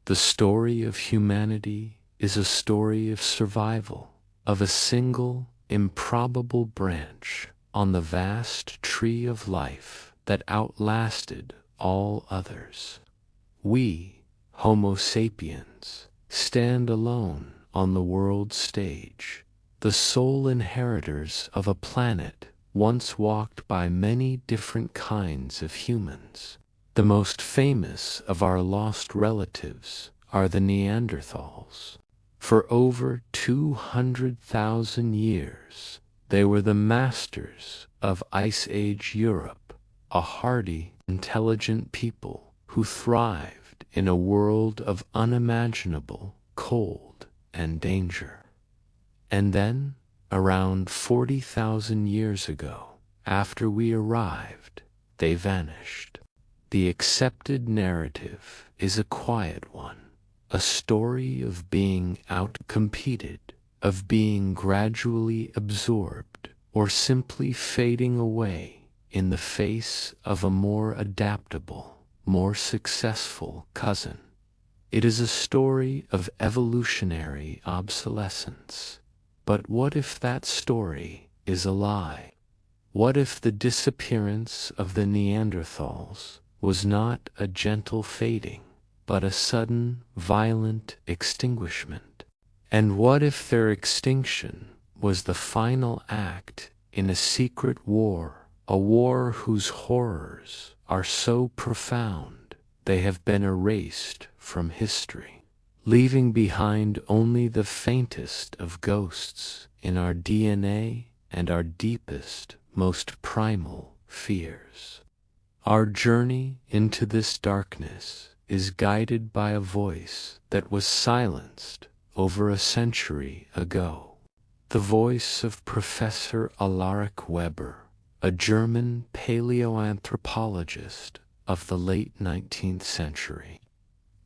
The story of humanity is a story of survival, of a single, improbable branch on the vast tree of life that outlasted all others. We, Homo sapiens, stand alone on the world stage, the sole inheritors of a planet once walked by many different kinds of humans. The most famous of our lost relatives are the Neanderthals. For over 200,000 years, they were the masters of Ice Age Europe, a hardy, intelligent people who thrived in a world of unimaginable cold and danger. And then, around 40,000 years ago, after we arrived, they vanished. The accepted narrative is a quiet one, a story of being outcompeted, of being gradually absorbed, or simply fading away in the face of a more adaptable, more successful cousin. It is a story of evolutionary obsolescence. But what if that story is a lie? What if the disappearance of the Neanderthals was not a gentle fading, but a sudden, violent extinguishment? And what if their extinction was the final act in a secret war, a war whose horrors are so profound they have been erased from history, leaving behind only the faintest of ghosts in our DNA and our deepest, most primal fears? Our journey into this darkness is guided by a voice that was silenced over a century ago. The voice of Professor Alaric Weber, a German paleoanthropologist of the late 19th century.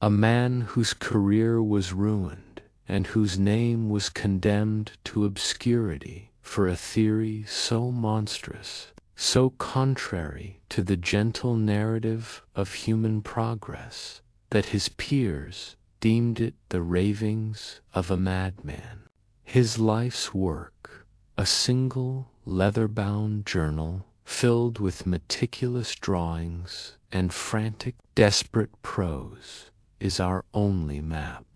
A man whose career was ruined and whose name was condemned to obscurity for a theory so monstrous, so contrary to the gentle narrative of human progress, that his peers deemed it the ravings of a madman. His life's work, a single leather-bound journal filled with meticulous drawings and frantic, desperate prose, is our only map.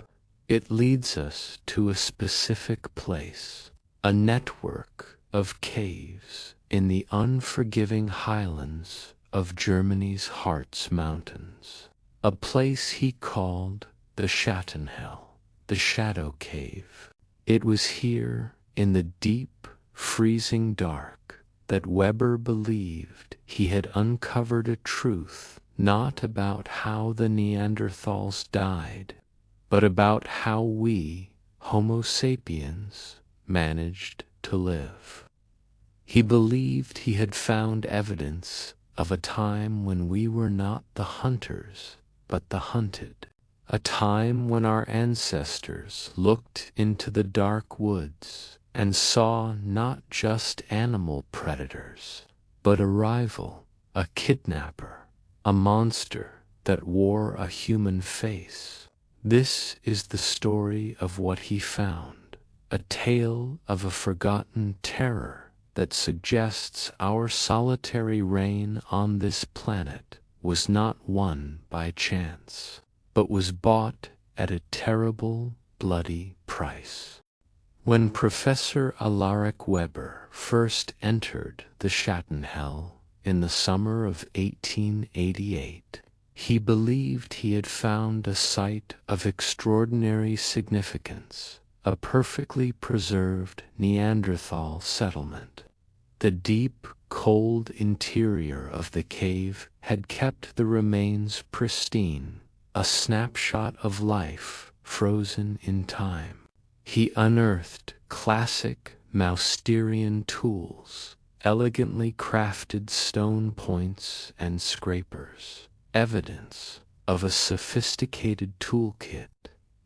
It leads us to a specific place, a network of caves in the unforgiving highlands of Germany's Harz Mountains, a place he called the Schattenhell, the Shadow Cave. It was here, in the deep, freezing dark, that Weber believed he had uncovered a truth not about how the Neanderthals died, but about how we, Homo sapiens, managed to live. He believed he had found evidence of a time when we were not the hunters, but the hunted, a time when our ancestors looked into the dark woods and saw not just animal predators, but a rival, a kidnapper, a monster that wore a human face. This is the story of what he found, a tale of a forgotten terror that suggests our solitary reign on this planet was not won by chance, but was bought at a terrible, bloody price. When Professor Alaric Weber first entered the Schattenhell in the summer of 1888, he believed he had found a site of extraordinary significance, a perfectly preserved Neanderthal settlement. The deep, cold interior of the cave had kept the remains pristine, a snapshot of life frozen in time. He unearthed classic Mousterian tools, elegantly crafted stone points and scrapers, evidence of a sophisticated toolkit.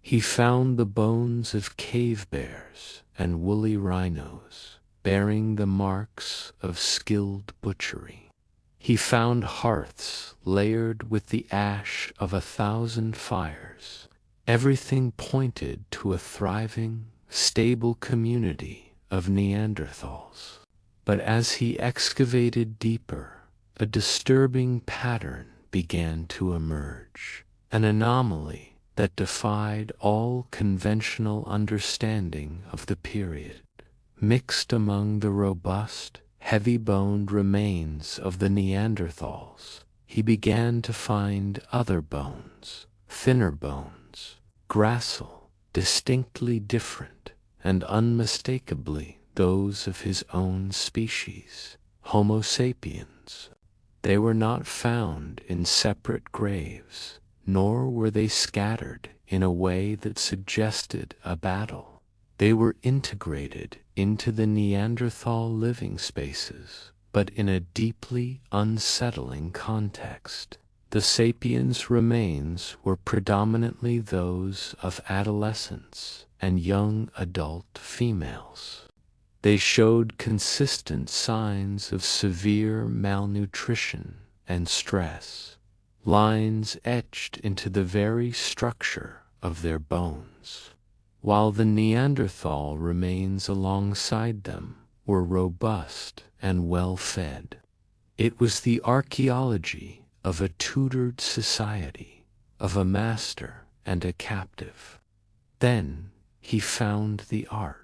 He found the bones of cave bears and woolly rhinos, bearing the marks of skilled butchery. He found hearths layered with the ash of 1,000 fires, Everything pointed to a thriving, stable community of Neanderthals. But as he excavated deeper, a disturbing pattern began to emerge, an anomaly that defied all conventional understanding of the period. Mixed among the robust, heavy-boned remains of the Neanderthals, he began to find other bones, thinner bones, gracile, distinctly different, and unmistakably those of his own species, Homo sapiens. They were not found in separate graves, nor were they scattered in a way that suggested a battle. They were integrated into the Neanderthal living spaces, but in a deeply unsettling context. The sapiens' remains were predominantly those of adolescents and young adult females. They showed consistent signs of severe malnutrition and stress, lines etched into the very structure of their bones, while the Neanderthal remains alongside them were robust and well-fed. It was the archaeology of a tutored society, of a master and a captive. Then he found the art.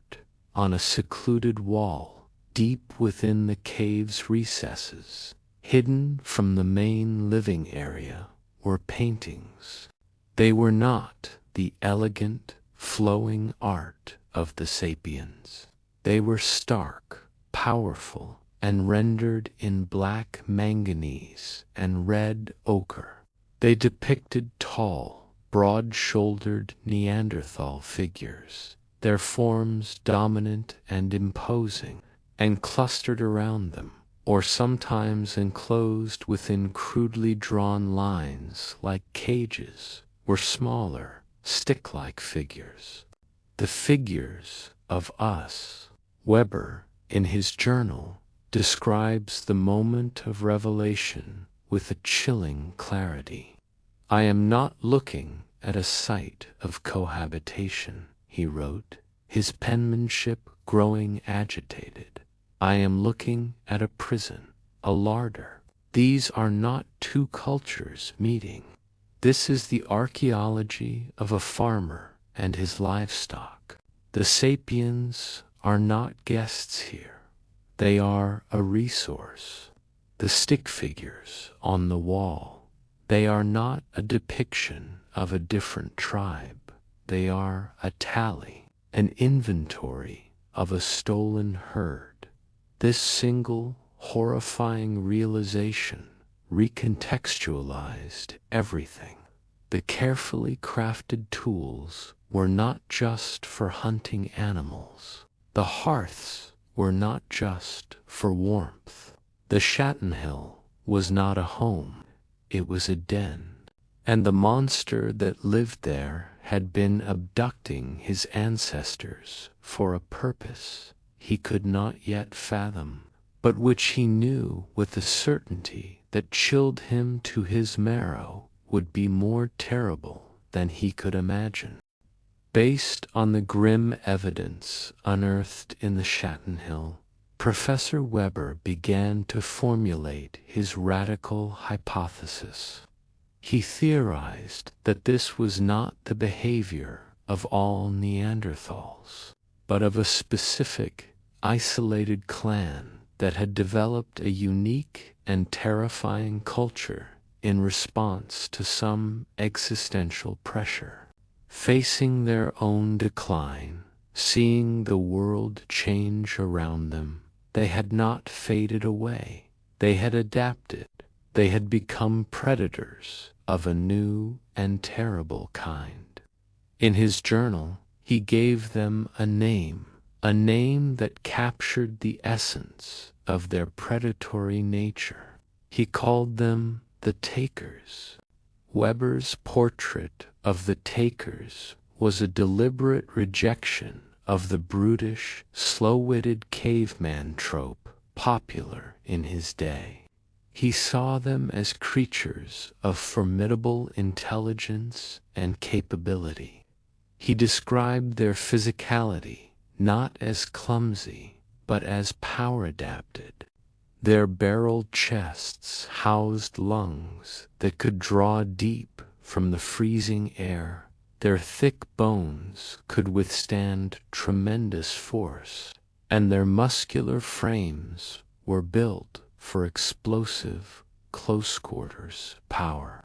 On a secluded wall, deep within the cave's recesses, hidden from the main living area, were paintings. They were not the elegant, flowing art of the sapiens. They were stark, powerful, and rendered in black manganese and red ochre. They depicted tall, broad-shouldered Neanderthal figures, their forms dominant and imposing, and clustered around them, or sometimes enclosed within crudely drawn lines like cages, were smaller, stick-like figures. The figures of us. Weber, in his journal, describes the moment of revelation with a chilling clarity. "I am not looking at a site of cohabitation," he wrote, his penmanship growing agitated. "I am looking at a prison, a larder. These are not two cultures meeting. This is the archaeology of a farmer and his livestock. The sapiens are not guests here. They are a resource. The stick figures on the wall, they are not a depiction of a different tribe. They are a tally, an inventory of a stolen herd." This single, horrifying realization recontextualized everything. The carefully crafted tools were not just for hunting animals. The hearths were not just for warmth. The Schattenhill was not a home, it was a den. And the monster that lived there had been abducting his ancestors for a purpose he could not yet fathom, but which he knew with a certainty that chilled him to his marrow would be more terrible than he could imagine. Based on the grim evidence unearthed in the Schattenhill, Professor Weber began to formulate his radical hypothesis. He theorized that this was not the behavior of all Neanderthals, but of a specific, isolated clan that had developed a unique and terrifying culture in response to some existential pressure. Facing their own decline, seeing the world change around them, they had not faded away. They had adapted. They had become predators of a new and terrible kind. In his journal, he gave them a name that captured the essence of their predatory nature. He called them the Takers. Weber's portrait of the Takers was a deliberate rejection of the brutish, slow-witted caveman trope popular in his day. He saw them as creatures of formidable intelligence and capability. He described their physicality not as clumsy, but as power-adapted. Their barreled chests housed lungs that could draw deep from the freezing air. Their thick bones could withstand tremendous force, and their muscular frames were built for explosive, close-quarters power.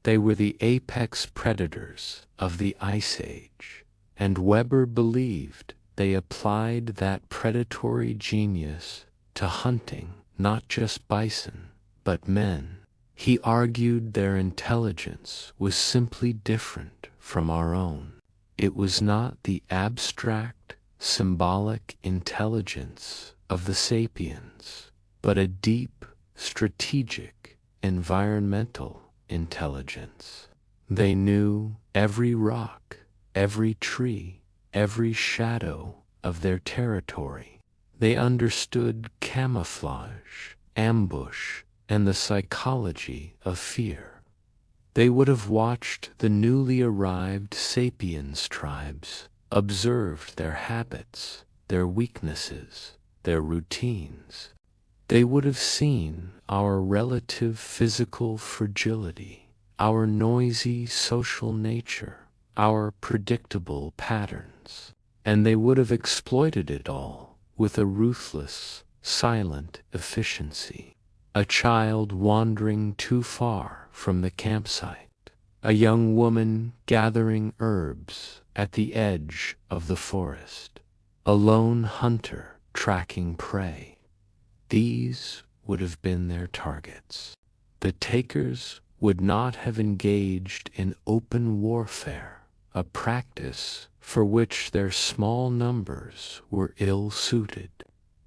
They were the apex predators of the Ice Age, and Weber believed they applied that predatory genius to hunting not just bison, but men. He argued their intelligence was simply different from our own. It was not the abstract, symbolic intelligence of the sapiens, but a deep, strategic, environmental intelligence. They knew every rock, every tree, every shadow of their territory. They understood camouflage, ambush, and the psychology of fear. They would have watched the newly arrived sapiens tribes, observed their habits, their weaknesses, their routines. They would have seen our relative physical fragility, our noisy social nature, our predictable patterns, and they would have exploited it all with a ruthless, silent efficiency. A child wandering too far from the campsite, a young woman gathering herbs at the edge of the forest, a lone hunter tracking prey. These would have been their targets. The takers would not have engaged in open warfare, a practice for which their small numbers were ill-suited.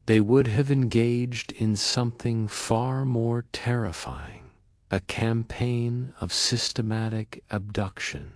They would have engaged in something far more terrifying, a campaign of systematic abduction.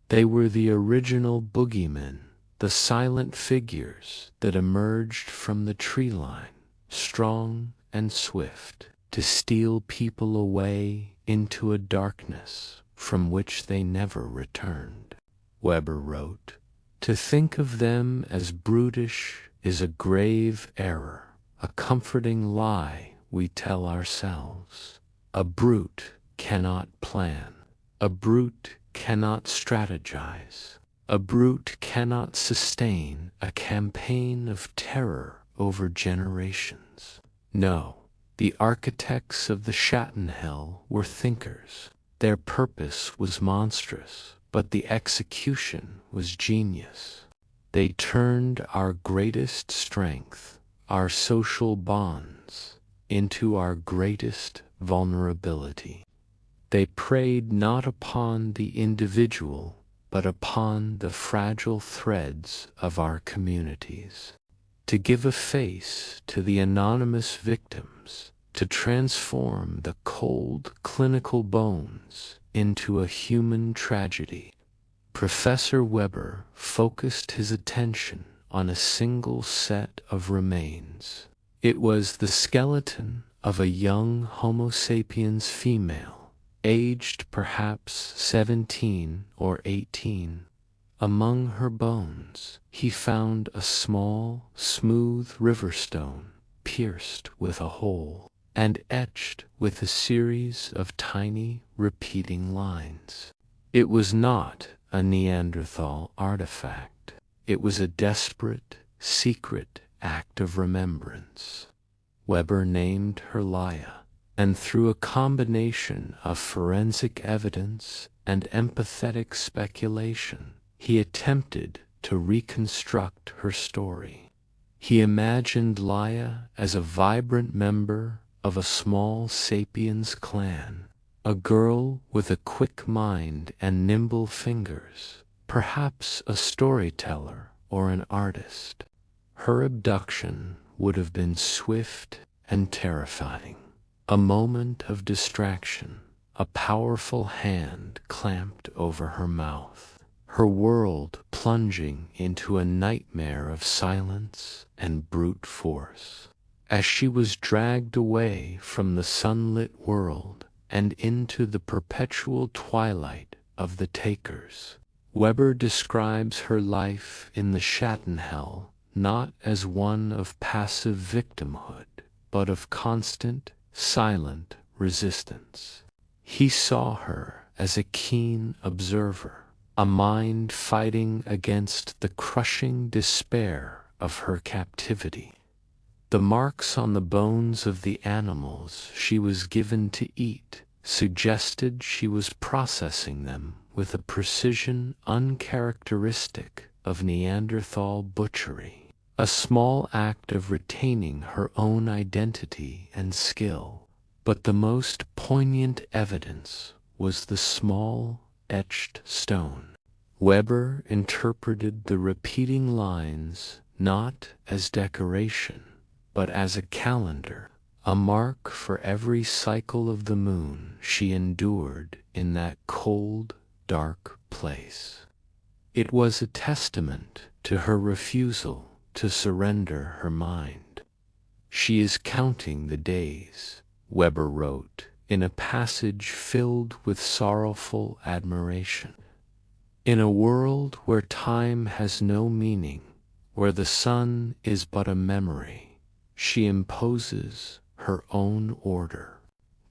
They were the original boogeymen, the silent figures that emerged from the tree line, strong and swift, to steal people away into a darkness from which they never returned. Weber wrote, "To think of them as brutish is a grave error, a comforting lie we tell ourselves. A brute cannot plan. A brute cannot strategize. A brute cannot sustain a campaign of terror over generations. No, the architects of the Schattenhell were thinkers. Their purpose was monstrous, but the execution was genius. They turned our greatest strength, our social bonds, into our greatest vulnerability. They preyed not upon the individual, but upon the fragile threads of our communities. To give a face to the anonymous victims, to transform the cold, clinical bones into a human tragedy." Professor Weber focused his attention on a single set of remains. It was the skeleton of a young Homo sapiens female, aged perhaps 17 or 18. Among her bones, he found a small, smooth riverstone pierced with a hole and etched with a series of tiny, repeating lines. It was not a Neanderthal artifact. It was a desperate, secret act of remembrance. Weber named her Laia, and through a combination of forensic evidence and empathetic speculation, he attempted to reconstruct her story. He imagined Laia as a vibrant member of a small sapiens clan, a girl with a quick mind and nimble fingers, perhaps a storyteller or an artist. Her abduction would have been swift and terrifying. A moment of distraction, a powerful hand clamped over her mouth, her world plunging into a nightmare of silence and brute force. as she was dragged away from the sunlit world and into the perpetual twilight of the takers. Weber describes her life in the Schattenhell not as one of passive victimhood, but of constant, silent resistance. He saw her as a keen observer, a mind fighting against the crushing despair of her captivity. The marks on the bones of the animals she was given to eat suggested she was processing them with a precision uncharacteristic of Neanderthal butchery, a small act of retaining her own identity and skill. But the most poignant evidence was the small, etched stone. Weber interpreted the repeating lines not as decoration, but as a calendar, a mark for every cycle of the moon she endured in that cold, dark place. It was a testament to her refusal to surrender her mind. "She is counting the days," Weber wrote in a passage filled with sorrowful admiration. "In a world where time has no meaning, where the sun is but a memory, she imposes her own order.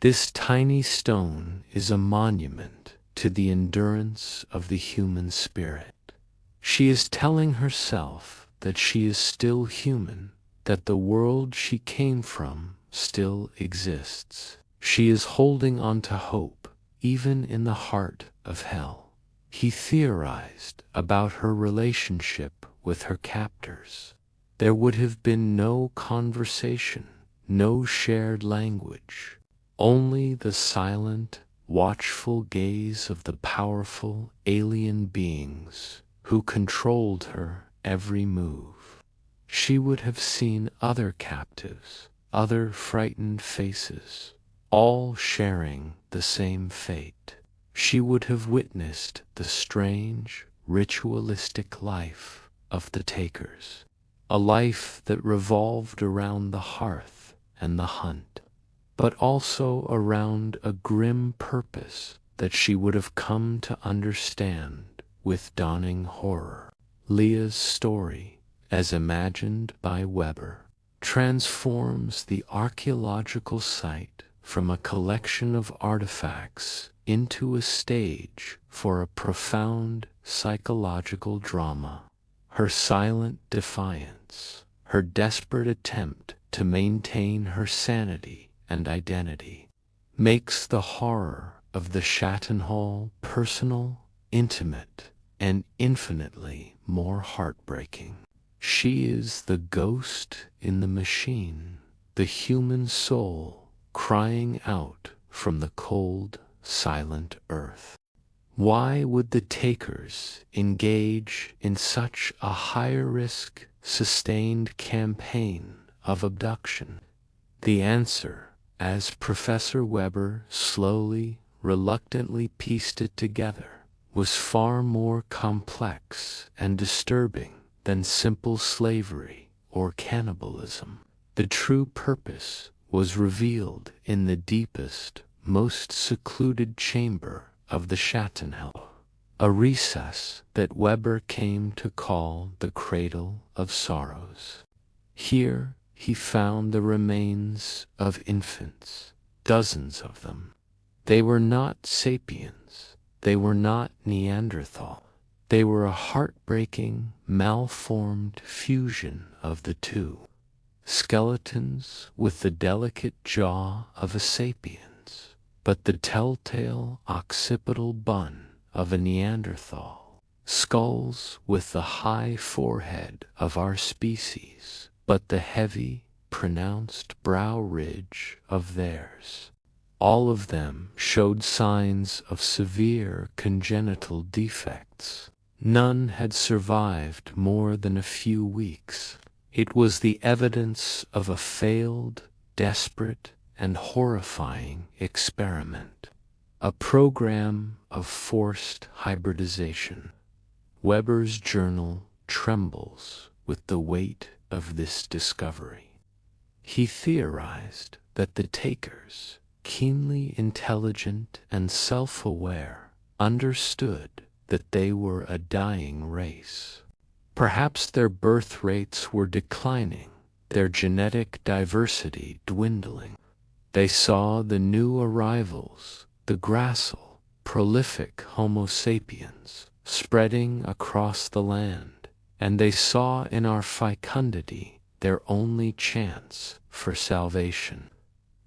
This tiny stone is a monument to the endurance of the human spirit. She is telling herself that she is still human, that the world she came from still exists. She is holding on to hope, even in the heart of hell." He theorized about her relationship with her captors. There would have been no conversation, no shared language, only the silent, watchful gaze of the powerful alien beings who controlled her every move. She would have seen other captives, other frightened faces, all sharing the same fate. She would have witnessed the strange, ritualistic life of the takers, a life that revolved around the hearth and the hunt, but also around a grim purpose that she would have come to understand with dawning horror. Leah's story, as imagined by Weber, transforms the archaeological site from a collection of artifacts into a stage for a profound psychological drama. Her silent defiance, her desperate attempt to maintain her sanity and identity, makes the horror of the Schattenhall personal, intimate, and infinitely more heartbreaking. She is the ghost in the machine, the human soul crying out from the cold, silent earth. Why would the takers engage in such a high-risk, sustained campaign of abduction? The answer, as Professor Weber slowly, reluctantly pieced it together, was far more complex and disturbing than simple slavery or cannibalism. The true purpose was revealed in the deepest, most secluded chamber of the Schattenhell, a recess that Weber came to call the Cradle of Sorrows. Here he found the remains of infants, dozens of them. They were not sapiens, they were not Neanderthal. They were a heartbreaking, malformed fusion of the two. Skeletons with the delicate jaw of a sapiens, but the telltale occipital bun of a Neanderthal. Skulls with the high forehead of our species, but the heavy, pronounced brow ridge of theirs. All of them showed signs of severe congenital defects. None had survived more than a few weeks. It was the evidence of a failed, desperate, and horrifying experiment, a program of forced hybridization. Weber's journal trembles with the weight of this discovery. He theorized that the takers, keenly intelligent and self-aware, understood that they were a dying race. Perhaps their birth rates were declining, their genetic diversity dwindling. They saw the new arrivals, the gracile, prolific Homo sapiens, spreading across the land, and they saw in our fecundity their only chance for salvation.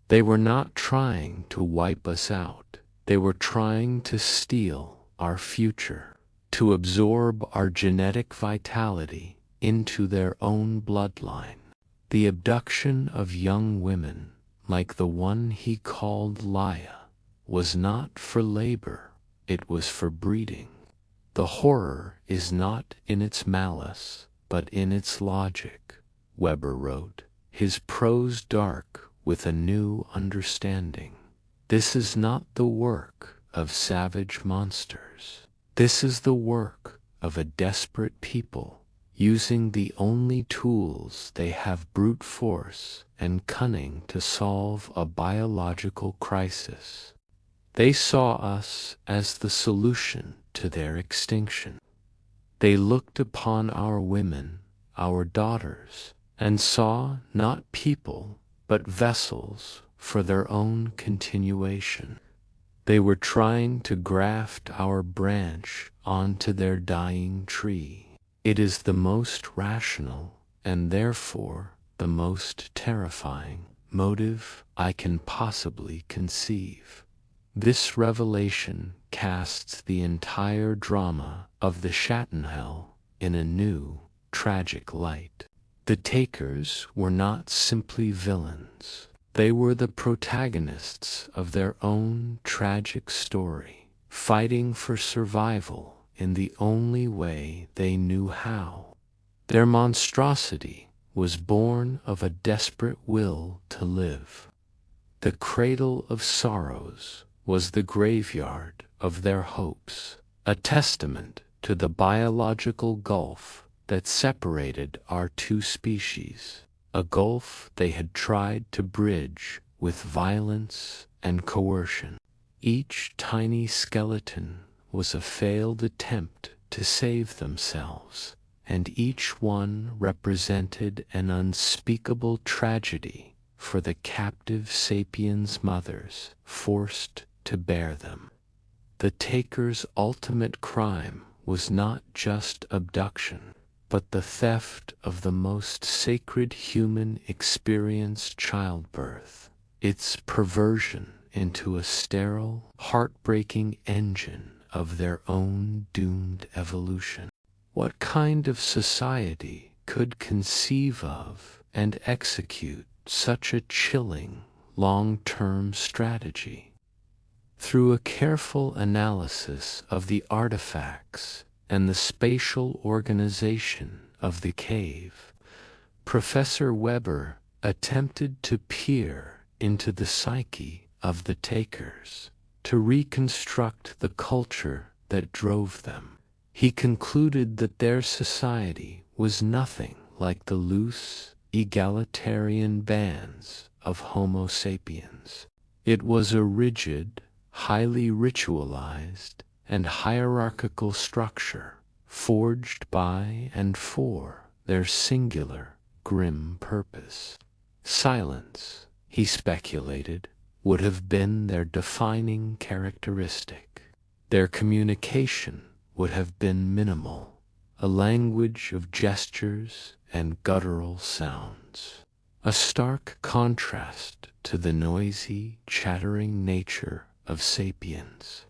They were not trying to wipe us out. They were trying to steal our future, to absorb our genetic vitality into their own bloodline. The abduction of young women, like the one he called Laia, was not for labor, it was for breeding. The horror is not in its malice, but in its logic, Weber wrote, his prose dark with a new understanding. This is not the work of savage monsters. This is the work of a desperate people, using the only tools they have, brute force and cunning, to solve a biological crisis. They saw us as the solution to their extinction. They looked upon our women, our daughters, and saw not people, but vessels for their own continuation. They were trying to graft our branch onto their dying tree. It is the most rational, and therefore the most terrifying, motive I can possibly conceive. This revelation casts the entire drama of the Schattenhell in a new, tragic light. The takers were not simply villains. They were the protagonists of their own tragic story, fighting for survival in the only way they knew how. Their monstrosity was born of a desperate will to live. The cradle of sorrows was the graveyard of their hopes, a testament to the biological gulf that separated our two species, a gulf they had tried to bridge with violence and coercion. Each tiny skeleton was a failed attempt to save themselves, and each one represented an unspeakable tragedy for the captive sapiens' mothers forced to bear them. The taker's ultimate crime was not just abduction, but the theft of the most sacred human experience, childbirth, its perversion into a sterile, heartbreaking engine of their own doomed evolution. What kind of society could conceive of and execute such a chilling, long-term strategy? Through a careful analysis of the artifacts and the spatial organization of the cave, Professor Weber attempted to peer into the psyche of the takers, to reconstruct the culture that drove them. He concluded that their society was nothing like the loose, egalitarian bands of Homo sapiens. It was a rigid, highly ritualized, and hierarchical structure, forged by and for their singular, grim purpose. Silence, he speculated, would have been their defining characteristic. Their communication would have been minimal, a language of gestures and guttural sounds, a stark contrast to the noisy, chattering nature of sapiens.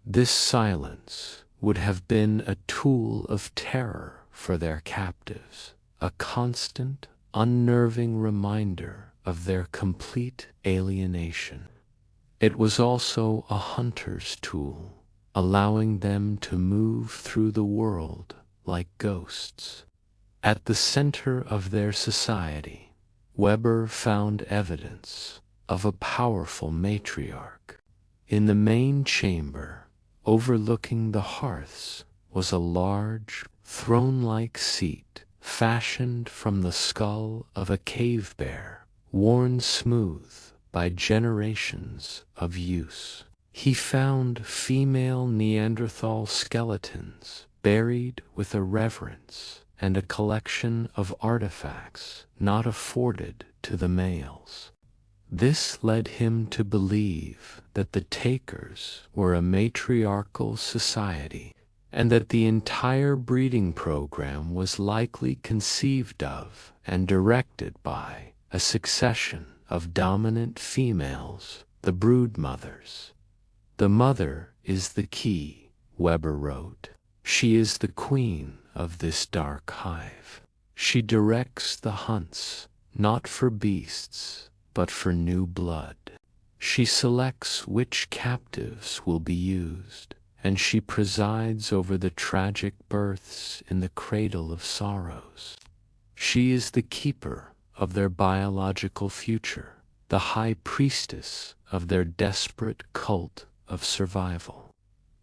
This silence would have been a tool of terror for their captives, a constant, unnerving reminder of their complete alienation. It was also a hunter's tool, allowing them to move through the world like ghosts. At the center of their society, Weber found evidence of a powerful matriarch. In the main chamber, overlooking the hearths, was a large, throne-like seat fashioned from the skull of a cave bear worn smooth by generations of use. He found female Neanderthal skeletons buried with a reverence and a collection of artifacts not afforded to the males. This led him to believe that the takers were a matriarchal society, and that the entire breeding program was likely conceived of and directed by a succession of dominant females, the brood mothers. "The mother is the key," Weber wrote. "She is the queen of this dark hive. She directs the hunts, not for beasts, but for new blood. She selects which captives will be used, and she presides over the tragic births in the cradle of sorrows. She is the keeper of their biological future, the high priestess of their desperate cult of survival.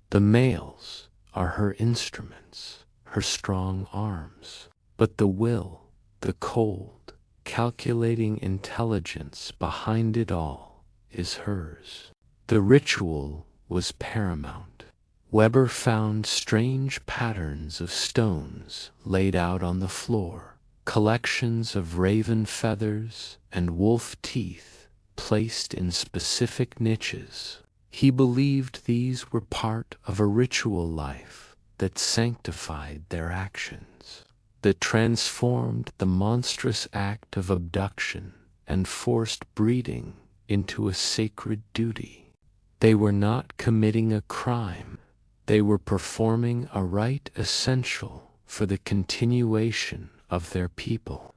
The males are her instruments, her strong arms, but the will, the cold, calculating intelligence behind it all, is hers." The ritual was paramount. Weber found strange patterns of stones laid out on the floor, collections of raven feathers and wolf teeth placed in specific niches. He believed these were part of a ritual life that sanctified their actions, that transformed the monstrous act of abduction and forced breeding into a sacred duty. They were not committing a crime. They were performing a rite essential for the continuation of their people.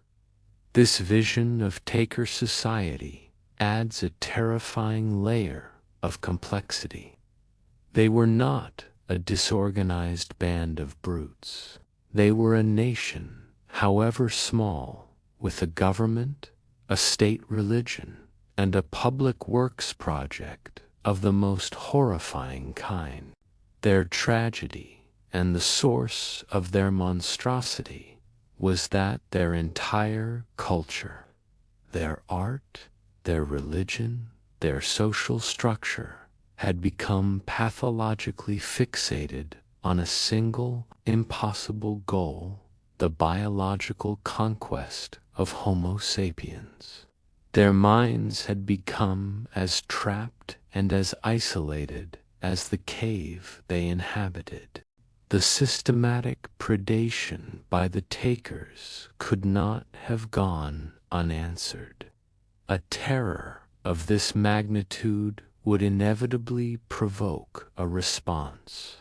This vision of taker society adds a terrifying layer of complexity. They were not a disorganized band of brutes. They were a nation, however small, with a government, a state religion, and a public works project of the most horrifying kind. Their tragedy, and the source of their monstrosity, was that their entire culture, their art, their religion, their social structure, had become pathologically fixated on a single, impossible goal: the biological conquest of Homo sapiens. Their minds had become as trapped and as isolated as the cave they inhabited. The systematic predation by the takers could not have gone unanswered. A terror of this magnitude would inevitably provoke a response.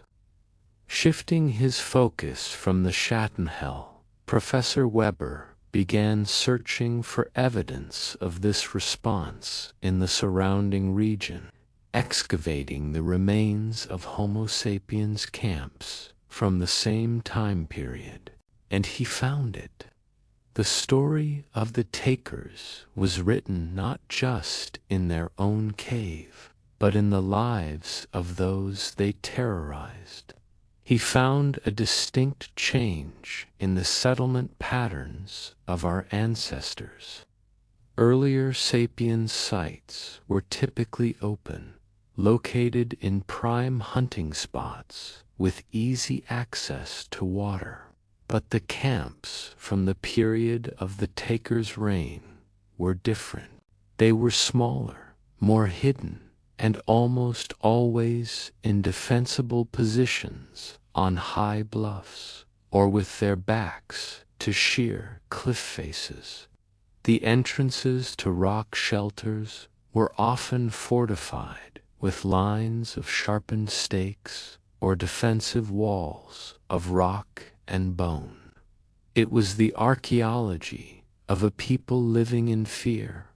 Shifting his focus from the Schattenhell, Professor Weber began searching for evidence of this response in the surrounding region, excavating the remains of Homo sapiens camps from the same time period, and he found it. The story of the takers was written not just in their own cave, but in the lives of those they terrorized. He found a distinct change in the settlement patterns of our ancestors. Earlier sapiens sites were typically open, located in prime hunting spots with easy access to water. But the camps from the period of the takers' reign were different. They were smaller, more hidden, and almost always in defensible positions on high bluffs or with their backs to sheer cliff faces. The entrances to rock shelters were often fortified with lines of sharpened stakes or defensive walls of rock and bone. It was the archaeology of a people living in fear,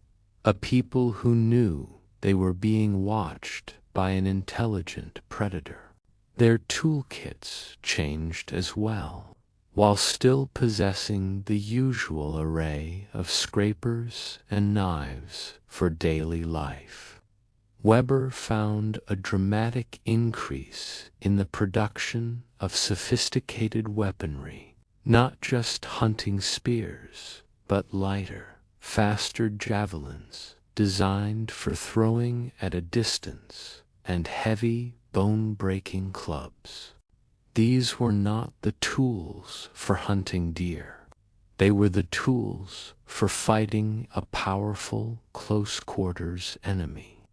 a people who knew they were being watched by an intelligent predator. Their toolkits changed as well, while still possessing the usual array of scrapers and knives for daily life. Weber found a dramatic increase in the production of sophisticated weaponry, not just hunting spears, but lighter, faster javelins designed for throwing at a distance, and heavy, bone-breaking clubs. These were not the tools for hunting deer. They were the tools for fighting a powerful, close-quarters enemy.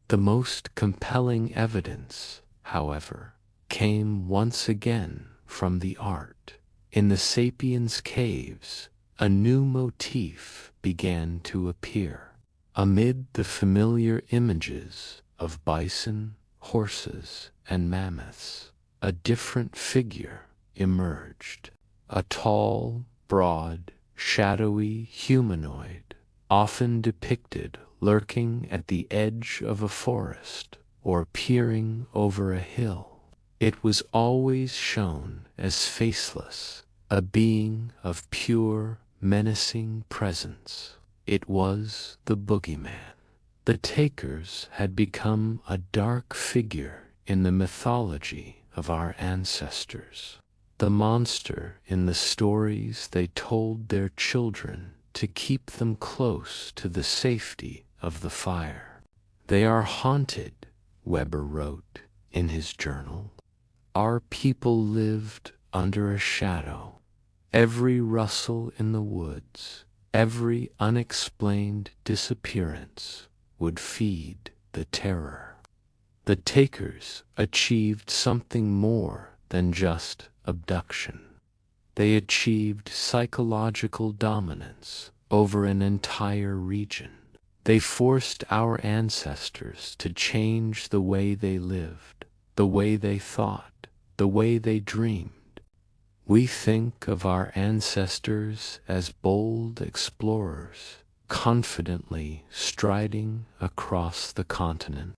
The most compelling evidence, however, came once again from the art. In the sapiens' caves, a new motif began to appear. Amid the familiar images of bison, horses, and mammoths, a different figure emerged. A tall, broad, shadowy humanoid, often depicted lurking at the edge of a forest or peering over a hill. It was always shown as faceless, a being of pure, menacing presence. It was the boogeyman. The takers had become a dark figure in the mythology of our ancestors. The monster in the stories they told their children to keep them close to the safety of the fire. They are haunted, Weber wrote in his journal. Our people lived under a shadow. Every rustle in the woods, every unexplained disappearance would feed the terror. The takers achieved something more than just abduction. They achieved psychological dominance over an entire region. They forced our ancestors to change the way they lived, the way they thought, the way they dreamed. We think of our ancestors as bold explorers, confidently striding across the continent.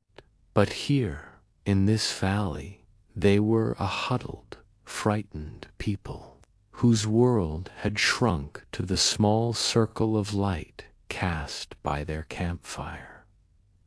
But here, in this valley, they were a huddled, frightened people, whose world had shrunk to the small circle of light cast by their campfire.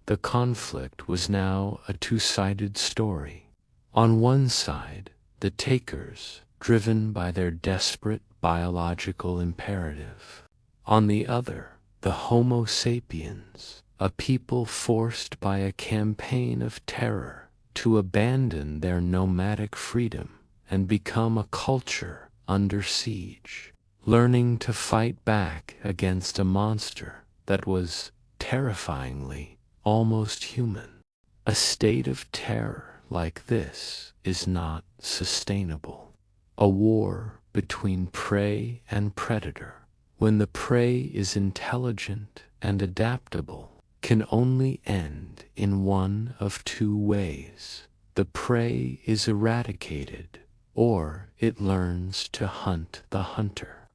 The conflict was now a two-sided story. On one side, the takers, driven by their desperate biological imperative. On the other, the Homo sapiens, a people forced by a campaign of terror to abandon their nomadic freedom and become a culture under siege, learning to fight back against a monster that was, terrifyingly, almost human. A state of terror like this is not sustainable. A war between prey and predator, when the prey is intelligent and adaptable, can only end in one of two ways. The prey is eradicated, or it learns to hunt the hunter.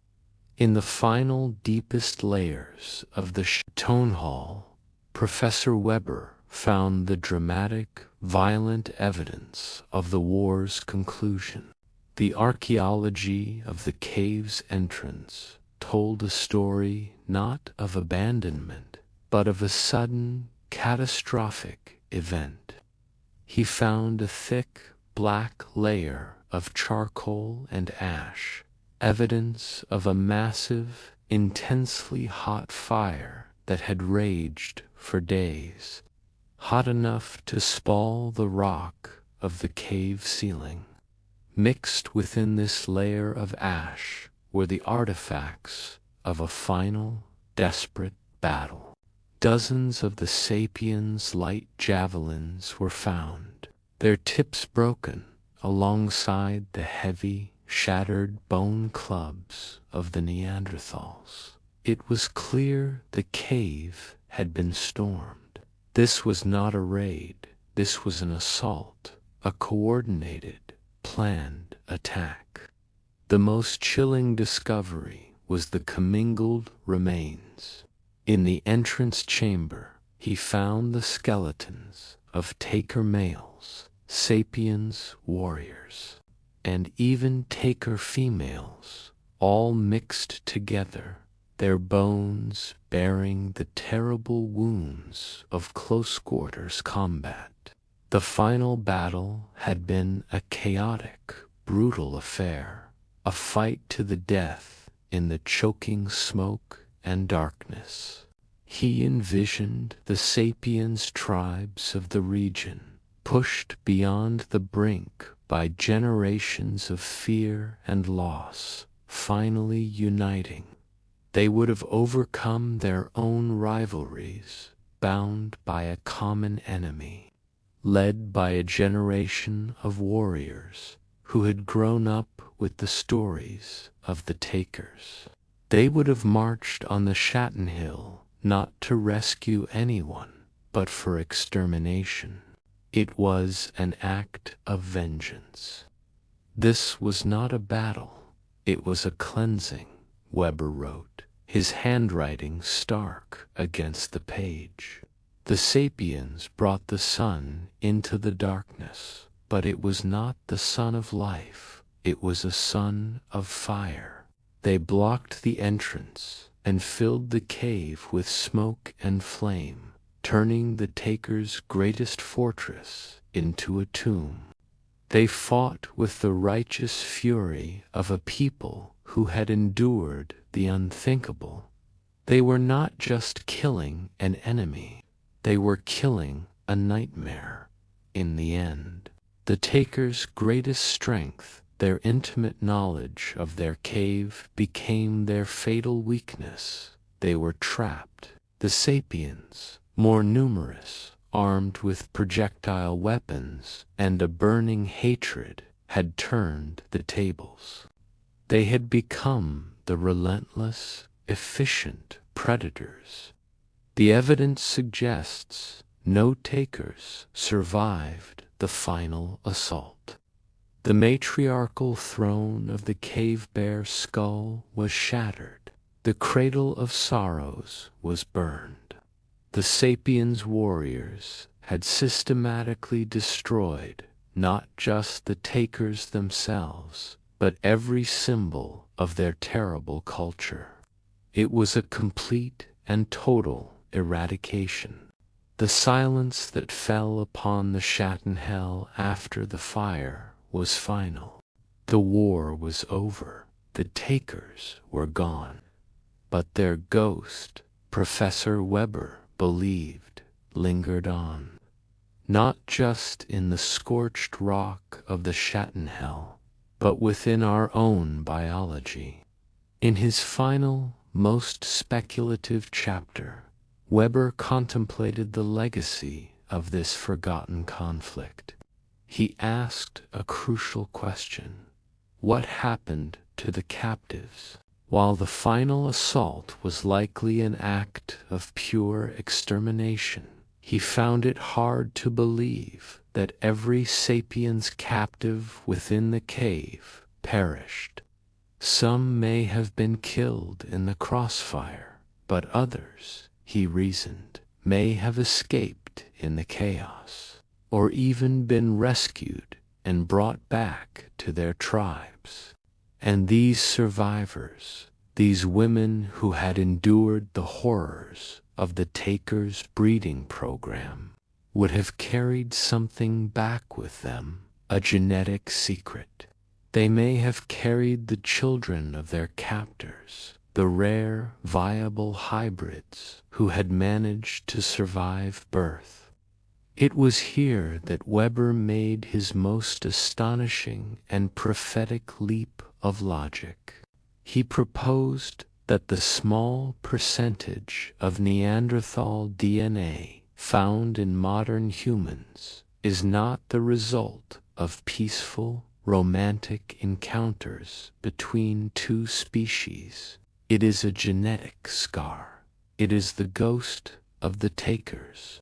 In the final deepest layers of the Stone Hall, Professor Weber found the dramatic, violent evidence of the war's conclusion. The archaeology of the cave's entrance told a story not of abandonment, but of a sudden, catastrophic event. He found a thick, black layer of charcoal and ash, evidence of a massive, intensely hot fire that had raged for days, hot enough to spall the rock of the cave ceiling. Mixed within this layer of ash were the artifacts of a final, desperate battle. Dozens of the sapiens' light javelins were found, their tips broken alongside the heavy, shattered bone clubs of the Neanderthals. It was clear the cave had been stormed. This was not a raid, this was an assault, a coordinated, planned attack. The most chilling discovery was the commingled remains. In the entrance chamber, he found the skeletons of taker males, sapiens warriors, and even taker females, all mixed together, their bones bearing the terrible wounds of close-quarters combat. The final battle had been a chaotic, brutal affair, a fight to the death in the choking smoke and darkness. He envisioned the sapiens tribes of the region, pushed beyond the brink by generations of fear and loss, finally uniting. They would have overcome their own rivalries, bound by a common enemy, led by a generation of warriors who had grown up with the stories of the takers. They would have marched on the Shatten Hill not to rescue anyone, but for extermination. It was an act of vengeance. This was not a battle, it was a cleansing, Weber wrote, his handwriting stark against the page. The sapiens brought the sun into the darkness, but it was not the sun of life, it was a sun of fire. They blocked the entrance and filled the cave with smoke and flame, turning the taker's greatest fortress into a tomb. They fought with the righteous fury of a people who had endured the unthinkable. They were not just killing an enemy, they were killing a nightmare. In the end, the taker's greatest strength, their intimate knowledge of their cave, became their fatal weakness. They were trapped. The sapiens, more numerous, armed with projectile weapons and a burning hatred, had turned the tables. They had become the relentless, efficient predators. The evidence suggests no takers survived the final assault. The matriarchal throne of the cave bear skull was shattered. The cradle of sorrows was burned. The sapiens warriors had systematically destroyed not just the takers themselves, but every symbol of their terrible culture. It was a complete and total eradication. The silence that fell upon the Shatten Hell after the fire was final. The war was over. The takers were gone. But their ghost, Professor Weber believed, lingered on. Not just in the scorched rock of the Shatten Hell, but within our own biology. In his final, most speculative chapter, Weber contemplated the legacy of this forgotten conflict. He asked a crucial question: what happened to the captives? While the final assault was likely an act of pure extermination, he found it hard to believe that every sapiens captive within the cave perished. Some may have been killed in the crossfire, but others, he reasoned, may have escaped in the chaos, or even been rescued and brought back to their tribes. And these survivors, these women who had endured the horrors of the takers' breeding program, would have carried something back with them, a genetic secret. They may have carried the children of their captors, the rare, viable hybrids who had managed to survive birth. It was here that Weber made his most astonishing and prophetic leap of logic. He proposed that the small percentage of Neanderthal DNA found in modern humans is not the result of peaceful, romantic encounters between two species. It is a genetic scar. It is the ghost of the takers.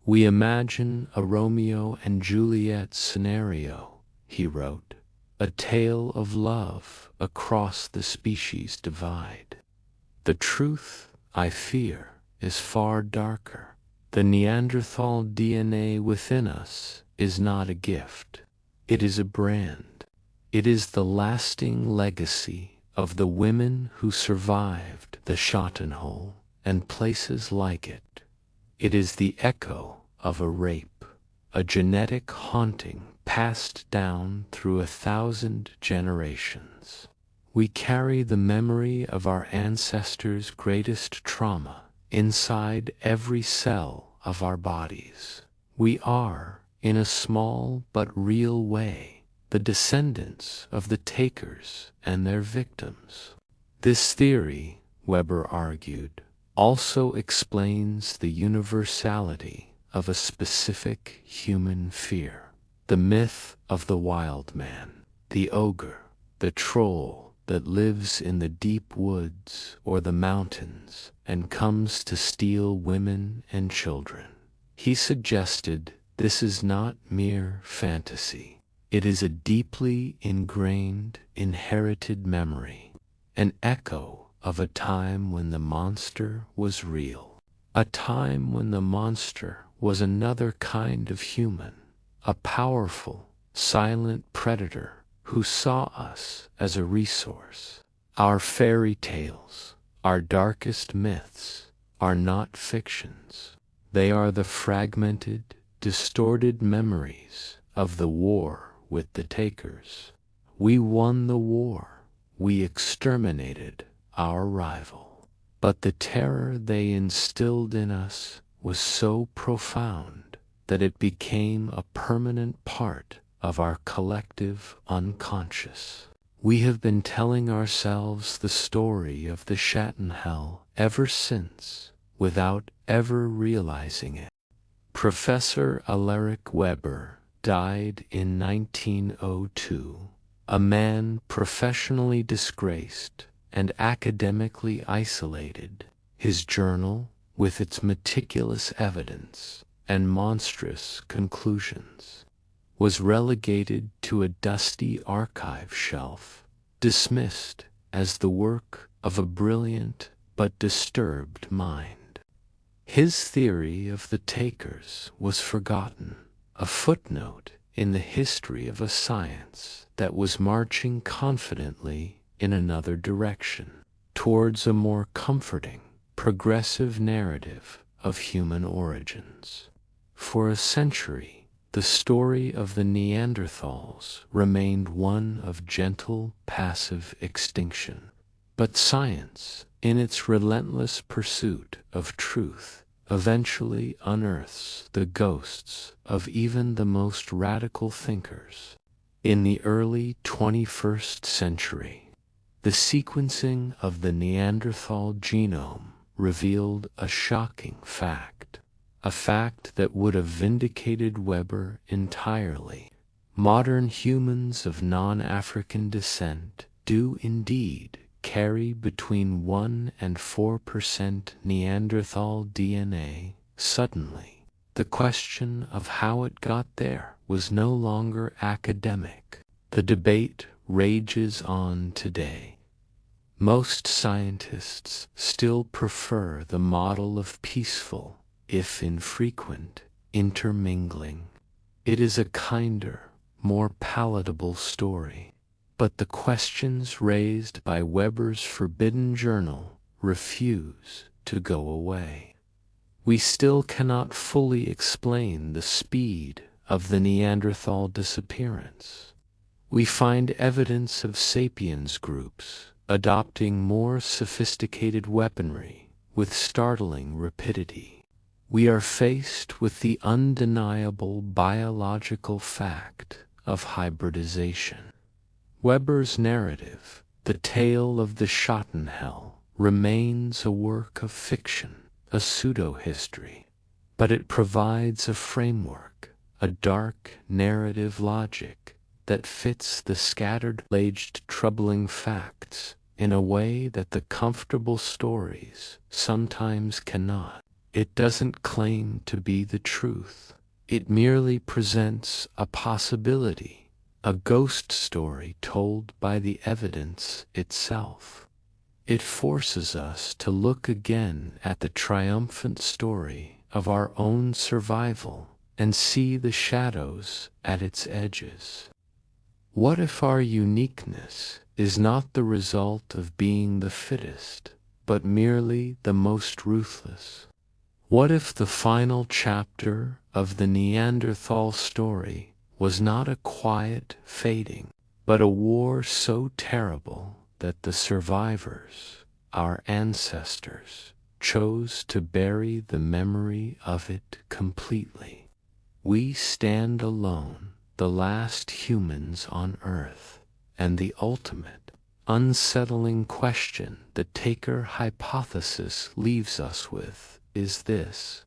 We imagine a Romeo and Juliet scenario, he wrote, a tale of love across the species divide. The truth, I fear, is far darker. The Neanderthal DNA within us is not a gift. It is a brand. It is the lasting legacy of the women who survived the Shatten Hole and places like it. It is the echo of a rape, a genetic haunting passed down through 1,000 generations. We carry the memory of our ancestors' greatest trauma inside every cell of our bodies. We are, in a small but real way, the descendants of the takers and their victims. This theory, Weber argued, also explains the universality of a specific human fear, the myth of the wild man, the ogre, the troll that lives in the deep woods or the mountains and comes to steal women and children. He suggested this is not mere fantasy. It is a deeply ingrained, inherited memory, an echo of a time when the monster was real, a time when the monster was another kind of human, a powerful, silent predator who saw us as a resource. Our fairy tales, our darkest myths, are not fictions. They are the fragmented, distorted memories of the war with the takers. We won the war. We exterminated our rival. But the terror they instilled in us was so profound that it became a permanent part of our collective unconscious. We have been telling ourselves the story of the Schattenhell ever since, without ever realizing it. Professor Alaric Weber died in 1902, a man professionally disgraced and academically isolated. His journal, with its meticulous evidence and monstrous conclusions, was relegated to a dusty archive shelf, dismissed as the work of a brilliant but disturbed mind. His theory of the takers was forgotten, a footnote in the history of a science that was marching confidently in another direction, towards a more comforting, progressive narrative of human origins. For a century, the story of the Neanderthals remained one of gentle, passive extinction. But science, in its relentless pursuit of truth, eventually unearths the ghosts of even the most radical thinkers. In the early 21st century, the sequencing of the Neanderthal genome revealed a shocking fact. A fact that would have vindicated Weber entirely. Modern humans of non-African descent do indeed carry between 1 and 4% Neanderthal DNA. Suddenly, the question of how it got there was no longer academic. The debate rages on today. Most scientists still prefer the model of peaceful, if infrequent, intermingling. It is a kinder, more palatable story. But the questions raised by Weber's forbidden journal refuse to go away. We still cannot fully explain the speed of the Neanderthal disappearance. We find evidence of sapiens groups adopting more sophisticated weaponry with startling rapidity. We are faced with the undeniable biological fact of hybridization. Weber's narrative, the tale of the Schattenhell, remains a work of fiction, a pseudo-history, but it provides a framework, a dark narrative logic that fits the scattered-edged troubling facts in a way that the comfortable stories sometimes cannot. It doesn't claim to be the truth. It merely presents a possibility, a ghost story told by the evidence itself. It forces us to look again at the triumphant story of our own survival and see the shadows at its edges. What if our uniqueness is not the result of being the fittest, but merely the most ruthless? What if the final chapter of the Neanderthal story was not a quiet fading, but a war so terrible that the survivors, our ancestors, chose to bury the memory of it completely. We stand alone, the last humans on Earth, and the ultimate, unsettling question the Taker hypothesis leaves us with is this: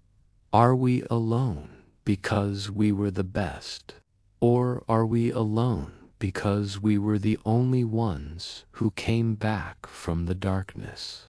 are we alone because we were the best? Or are we alone because we were the only ones who came back from the darkness?